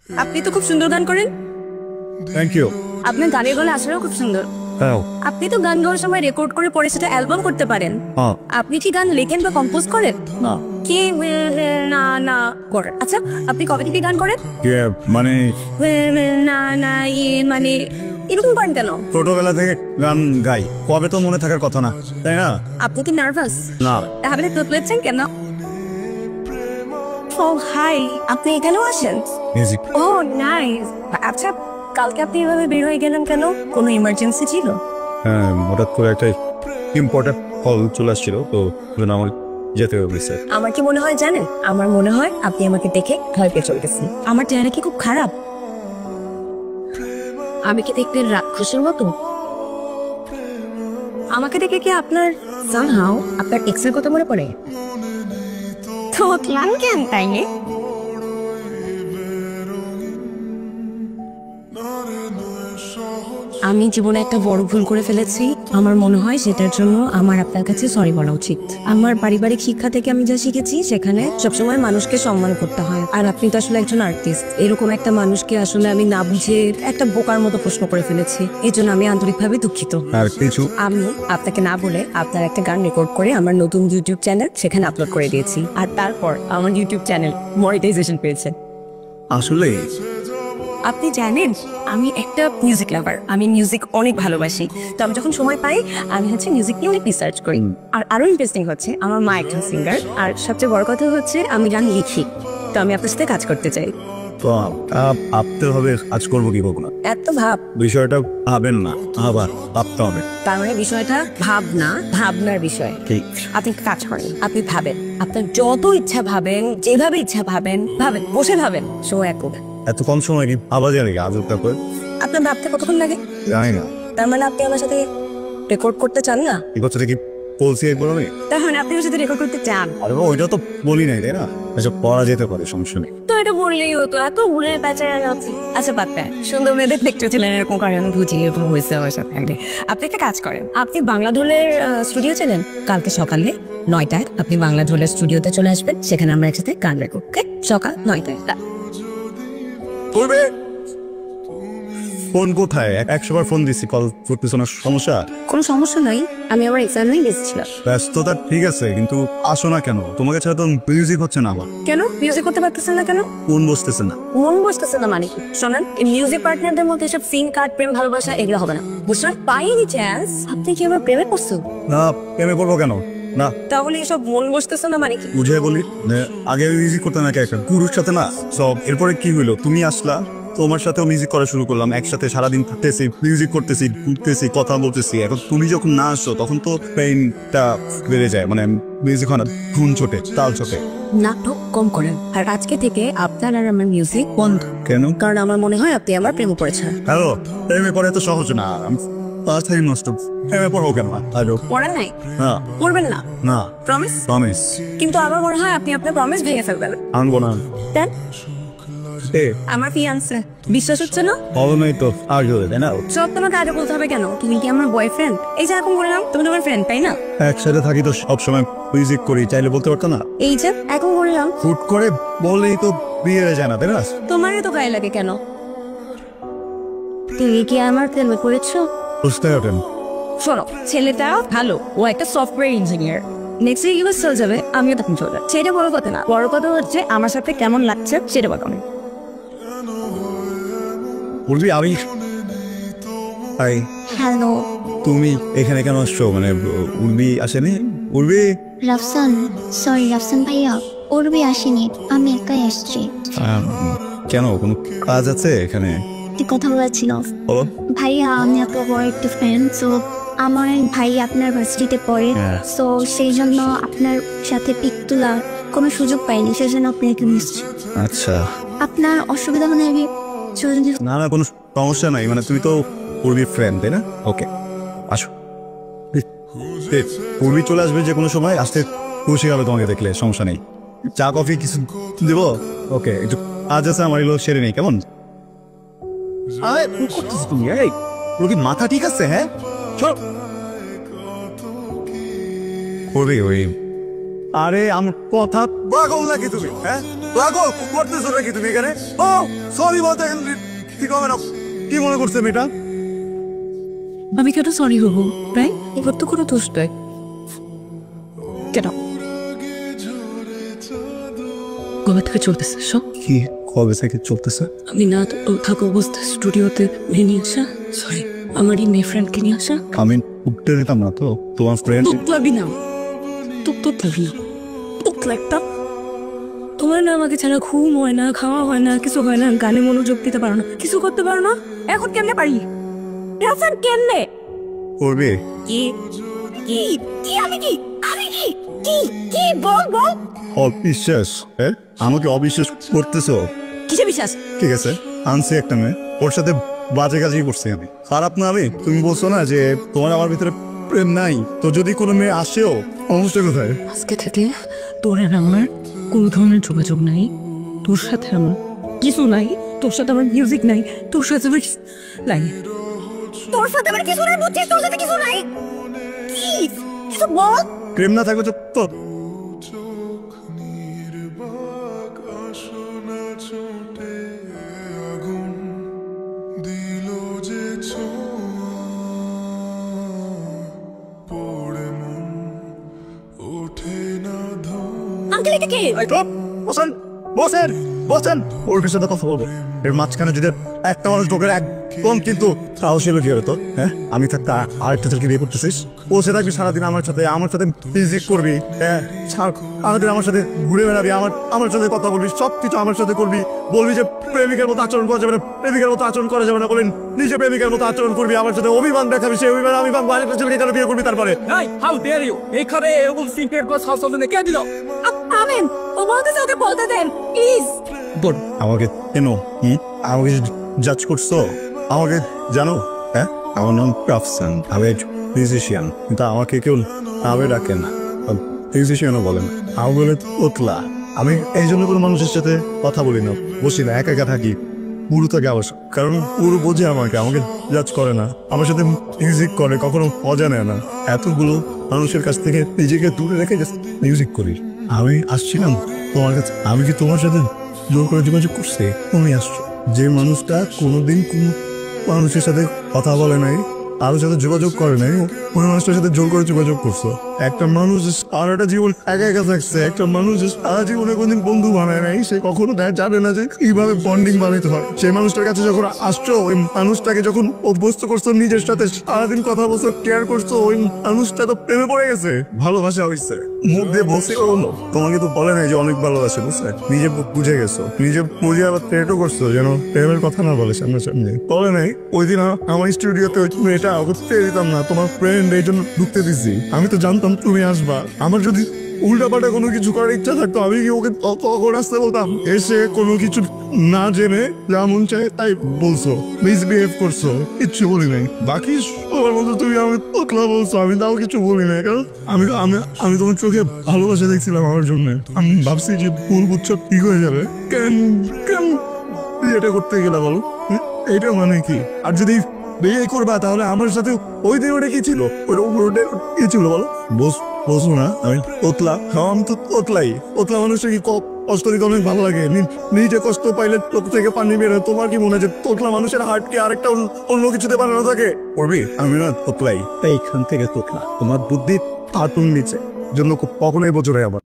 আপনি তো খুব সুন্দর গান করেন। Thank you. আপনার গানের গলা আসলেও খুব সুন্দর। হ্যাঁ। আপনি তো গান গাওয়ার সময় রেকর্ড করে পরে সেটা অ্যালবাম করতে পারেন। আপনি কি গান লেখেন বা কম্পোজ করেন? না। কি না না করেন? আচ্ছা, আপনি কবে থেকে গান করেন? মানে না না মানে এরকম করেন কেন? ছোটবেলা থেকে গান গাই, কবে তো মনে থাকার কথা না, তাই না? আপনি কি নার্ভাস? না। তাহলে তোতলাচ্ছেন কেন? ও হাই, আপনি এখানেও আসেন? মিউজিক। ও নাইস। আচ্ছা, কালকে আপনি এভাবে বের হয়ে গেলেন কেন? কোনো ইমার্জেন্সি ছিল? হ্যাঁ, হঠাৎ করে একটা ইম্পর্টেন্ট কল চলে আসছিল, তো আমার যেতে হবে স্যার। আমার কি মনে হয় জানেন? আমার মনে হয় আপনি আমাকে দেখে ভয় পেয়ে চলতেছেন। আমার চেহারা কি খুব খারাপ? আমি কি দেখতে রাক্ষসের মতো? আমাকে দেখে কি আপনার সামহাও আপনার এক্সের কথা মনে পড়ে? তো ক্লান কেন তাই? আমি জীবনে একটা বড় ভুল করে ফেলেছি। আমার মনে হয় সেটার জন্য আমার আপনার কাছে সরি বলা উচিত। আমার পারিবারিক শিক্ষা থেকে আমি যা শিখেছি সেখানে সবসময় মানুষকে সম্মান করতে হয়। আর আপনি তো আসলে একজন আর্টিস্ট, এরকম একটা মানুষকে আসলে আমি না বুঝে একটা বোকার মতো প্রশ্ন করে ফেলেছি। এই জন্য আমি আন্তরিকভাবে দুঃখিত। আর কিছু আমি আপনাকে না বলে আপনার একটা গান রেকর্ড করে আমার নতুন ইউটিউব চ্যানেল সেখানে আপলোড করে দিয়েছি। আর তারপর আমার ইউটিউব চ্যানেল মনিটাইজেশন পেয়েছে। আসলে আপনি জানেন আমি একটা মিউজিক লাভার, আমি মিউজিক অনেক ভালোবাসি। তো আমি যখন সময় পাই আমি মিউজিক নিয়ে অনেক রিসার্চ করি। আর আরো ইন্টারেস্টিং হচ্ছে আমার মা একজন সিঙ্গার, আর সবচেয়ে বড় কথা হচ্ছে আমি গান লিখি। তো আমি আপনার সাথে কাজ করতে চাই। তো ভাবতে হবে কাজ করবো কি করবো না। এত ভাব বিষয়টা ভাবেন না, আবার ভাবতে হবে। তার মানে বিষয়টা ভাবনা, ভাবনার বিষয়। ঠিক। আপনি কাজ করেন, আপনি ভাবেন, আপনার যত ইচ্ছা ভাবেন, যেভাবে ইচ্ছা ভাবেন, বসে ভাবেন, শো এক এত কম সময় কি আবার জানি আজবটা করে? আপনার ভাবতে কতক্ষণ লাগে জানি না। তার মানে আপনি আমার সাথে রেকর্ড করতে চান না? এই কথাটা কি বলছি একবার আমি? তার মানে আপনি আমার সাথে রেকর্ড করতে চান? আরে ওইটা তো বলি নাই, তাই না? এসব পড়া যেতে পারে, সমস্যা নেই। তো এটা বললেই হতো, এত ভুলে বেচারা যাচ্ছে। আচ্ছা বাদ দেন, সুন্দর মেয়েদের দেখতে ছিলেন এরকম কারণ বুঝিয়ে এরকম হয়েছে আমার সাথে। আপনি একটা কাজ করেন, আপনি বাংলা ঢোলের স্টুডিও চেনেন? কালকে সকালে 9টায় আপনি বাংলা ঢোলের স্টুডিওতে চলে আসবেন, সেখানে আমরা একসাথে গান রেকর্ড। ওকে, সকাল 9টায়। করবে ফোন কোথায়? 100 বার ফোন দিছি, কল করতেছ না। সমস্যা? কোনো সমস্যা নাই, আমি আমার এক্সামেই গেছিলাম। ব্যস্ততা ঠিক আছে, কিন্তু আসো না কেন? তোমাকে ছাড়া তো মিউজিক হচ্ছে না আমার। কেন মিউজিক করতে পারতেছেন না কেন? ফোন বসতেছে না। মন বসতেছে না মানে কি? শোনেন, এই মিউজিক পার্টনারদের মধ্যে সব সিন কার্ড, প্রেম ভালোবাসা এগুলো হবে না, বুঝছেন? বাই এনি চান্স আপনি কি আমার প্রেমে পড়ছেন? না, প্রেমে পড়বো কেন? না। তাহলে এসব মন বসতেছে না মানে কি? বুঝে বলি, আগে মিউজিক করতে নাকি একটা গুরুর সাথে না সব। এরপরে কি হইলো? তুমি আসলা, তোমার সাথেও মিউজিক করা শুরু করলাম, একসাথে সারাদিন থাকতেছি, মিউজিক করতেছি, ঘুরতেছি, কথা বলতেছি। এখন তুমি যখন না আসছো তখন তো পেইনটা বেড়ে যায়, মানে মিউজিক হয় না, ধুন ছোটে, তাল ছোটে। নাটক কম করেন, আর আজকে থেকে আপনার আর আমার মিউজিক বন্ধ। কেন? কারণ আমার মনে হয় আপনি আমার প্রেমে পড়েছেন। হ্যালো, প্রেমে পড়ে তো সহজ না, তাড়াতাড়ি নষ্ট। প্রেমে পড়বো কেন? হ্যালো, পড়েন নাই? না। পড়বেন না? না। প্রমিস? প্রমিস। কিন্তু আমার মনে হয় আপনি আপনার প্রমিস ভেঙে ফেলবেন। আনবো না। দেন আমার ফিয়ান্সে, বিশ্বাস হচ্ছে না? হবে নাই তো আর জোরে, তাই না? সব তোমাকে আগে বলতে হবে কেন? তুমি কি আমার বয়ফ্রেন্ড? এই যে এখন বললাম তুমি তোমার ফ্রেন্ড, তাই না? একসাথে থাকি তো সবসময় মিউজিক করি, চাইলে বলতে পারতো না? এই যে এখন বললাম, হুট করে বললেই তো বিয়ে হয়ে যায় না, তাই না? তোমারই তো গায়ে লাগে কেন? তুমি কি আমার প্রেমে পড়েছো? বুঝতে পারেন। শোনো, ছেলেটা ভালো, ও একটা software engineer. Next week US চলে যাবে, আমিও তখন চলে যাবো। সেটা বড় কথা না, বড় কথা হচ্ছে আমার সাথে কেমন লাগছে সেটা বলো। বলবি আমি হ্যালো, তুমি এখানে কেন আসছো? মানে উর্বি আসেনি? উর্বি, রাফসান, সরি রাফসান ভাইয়া, উর্বি আসেনি, আমি একাই আসছি। কেন, কোনো কাজ আছে এখানে? একটি কথা বলার ছিল। বলো। ভাইয়া, আমি আপনার বড় একটা ফ্রেন্ড, সো আমার ভাই আপনার ভার্সিটিতে পড়ে, সো সেই জন্য আপনার সাথে পিক তোলার কোনো সুযোগ পাইনি, সেই জন্য আপনি এখানে এসেছি। আচ্ছা, আপনার অসুবিধা মানে আমি না না, কোনো সমস্যা নাই, মানে তুমি তো উর্বির ফ্রেন্ড, তাই না? ওকে, আসো। উর্বি চলে আসবে যে কোনো সময়, আসতে খুশি হবে তোমাকে দেখলে, সমস্যা নেই। চা কফি কিছু দেবো? ওকে, একটু কাজ আছে আমার, এগুলো সেরে নেই, কেমন? তুমি কি মাথা ঠিক আছে? হ্যাঁ, ওই আরে আমার কথা পাগল নাকি তুমি? হ্যাঁ, লাগো করতেছো নাকি তুমি এখানে? ও সরি বলতে ঠিক হবে না। কি মনে করছে মেয়েটা? আমি কেন সরি হবো? রাইট, এবার তো কোনো দোষ নয়। কেন কবে থেকে চলতেছে সব? কি কবে থেকে চলতেছে? আমি না থাকা অবস্থা স্টুডিওতে মেয়ে নিয়ে আসা, সরি আমার এই মেয়ে ফ্রেন্ডকে নিয়ে আসা। আমি উঠতে দিতাম না তো তোমার ফ্রেন্ড। তুতলাবি না, তুতলাবি না, তুতলা তোমার না আমাকে ছাড়া ঘুম হয় না, খাওয়া হয় না, কিছু হয় না, গানে মনোযোগ দিতে পারো না, কিছু করতে পারো না। এখন কেমনে পারি? রাফান কেমনে করবে? কি কি কি আমি কি আমি কি কি কি বল বল। অবিশ্বাস? হ্যাঁ আমাকে অবিশ্বাস করতেছো? কিসে বিশ্বাস? ঠিক আছে, আনছি একটা মেয়ে, ওর সাথে বাজে কাজই করছি আমি। খারাপ না আমি? তুমি বলছো না যে তোমার আমার ভিতরে প্রেম নাই, তো যদি কোনো মেয়ে আসেও সমস্যা কোথায়? আজকে থেকে তোর আর আমার কোনো ধরনের যোগাযোগ নাই, তোর সাথে আমার কিছু নাই, তোর সাথে আমার মিউজিক নাই, তোর সাথে আমার নাই, তোর সাথে আমার কিছু নাই, বুঝছিস? তোর সাথে কিছু নাই, প্লিজ কিছু বল। প্রেম না থাকবে তো আঙ্কেল এটা কে? বসেন বসেন বসেন, ওর সাথে কথা বলবো। এর মাঝখানে যদি একটা মানুষ ঢোকের একদম কিন্তু সাহস হলো কি হতো? হ্যাঁ আমি থাকতে আরেকটা ছেলেকে বিয়ে করতেছিস, ও সে থাকবি সারাদিন আমার সাথে মিউজিক করবি, হ্যাঁ সারাদিন আমার সাথে ঘুরে বেড়াবি, আমার সাথে কথা বলবি, সবকিছু আমার সাথে করবি, বলবি যে প্রেমিকের মতো আচরণ করা যাবে না, প্রেমিকের মতো আচরণ করা যাবে না, বলেন নিজে প্রেমিকের মতো আচরণ করবি, আমার সাথে অভিমান দেখাবি, সেই অভিমান আমি ভাঙবো, আরেকটা ছেলেকে কেন বিয়ে করবি? তারপরে হাউ ডেয়ার ইউ, এখানে এরকম সিক্রেট ক্লাস হাউস হবে না, কে দিল? আমেন ও বলতেছে, ওকে বলতে দেন প্লিজ। বল আমাকে কেন আমাকে জাজ করছো? আমাকে জানো? হ্যাঁ আমার নাম রাফসান, আমি মিউজিশিয়ান, কিন্তু আমাকে কেউ নামে ডাকে না, মিউজিশিয়ানও বলে না, আমি বলে তোতলা। আমি এই জন্য কোনো মানুষের সাথে কথা বলি না, বসি না, একা একা থাকি। পুরো থাকে আবার, কারণ পুরো বোঝে আমাকে জাজ করে না, আমার সাথে মিউজিক করে, কখনো মজা নেয় না। এতগুলো মানুষের কাছ থেকে নিজেকে দূরে রেখে মিউজিক করি। আমি আসছিলাম তোমার কাছে, আমি কি তোমার সাথে জোর করে যোগাযোগ করছি? তুমি আসছো, যে মানুষটা কোনোদিন কোনো মানুষের সাথে কথা বলে নাই, কারোর সাথে যোগাযোগ করে নাই, ওই মানুষটার সাথে জোর করে যোগাযোগ করছো। একটা মানুষ সারাটা জীবন একা একা থাকছে, একটা মানুষ সারা জীবনে কোনদিন বন্ধু বানায় নাই, সে কখনো জানে না যে কিভাবে বন্ডিং বানাইতে হয়। সেই মানুষটার কাছে যখন আসছো, ওই মানুষটাকে যখন অভ্যস্ত করছো, নিজের সাথে সারাদিন কথা বলছো, কেয়ার করছো, ওই মানুষটা তো প্রেমে পড়ে গেছে, ভালোবাসা হয়েছে। মুখ দিয়ে বসে বললো, তোমাকে তো বলে নাই যে অনেক ভালোবাসে, বুঝলে? নিজে বুঝে গেছো, নিজে বুঝে আবার ট্রেটও করছো যেন প্রেমের কথা না বলে সামনে সামনে। বলে নাই ওই দিন আমার স্টুডিওতে এটা ঢুকতে দিতাম না, তোমার ফ্রেন্ড এই জন্য ঢুকতে দিছি। আমি তো জানতাম তুমি আসবা, আমার যদি উল্টাপাল্টা কোনো কিছু করার ইচ্ছা থাকতো আমি কি ওকে তখন আসতে বলতাম? এসে কোনো কিছু না জেনে যা মন চায় তাই বলছো, মিসবিহেভ করছো, কিচ্ছু বলি নাই। বাকি সবার মতো তুমি আমাকে তোতলা বলছো, আমি তাও কিছু বলি নাই, কারণ আমি আমি আমি তোমার চোখে ভালোবাসা দেখছিলাম আমার জন্য। আমি ভাবছি যে ভুল বুঝছো ঠিক হয়ে যাবে, কেন কেন এটা করতে গেলে বলো? এটা মানে কি? আর যদি বিয়ে করবা তাহলে আমার সাথে ওই দিন ওটা কি ছিল, ওটা কি ছিল বলো? বসো না, আমি তোতলা, আমি তো তোতলাই। তোতলা মানুষটা কি কষ্ট দিতে অনেক ভালো লাগে, নিজে কষ্ট পাইলে চোখ থেকে পানি বের হয়। তোমার কি মনে হয় যে তোতলা মানুষের হার্টকে আরেকটা অন্য কিছুতে বানানো থাকে? করবি? আমি না তোতলাই, এইখান থেকে তোতলা। তোমার বুদ্ধি হাতুন নিচে জন্য কখনোই বছরে আমার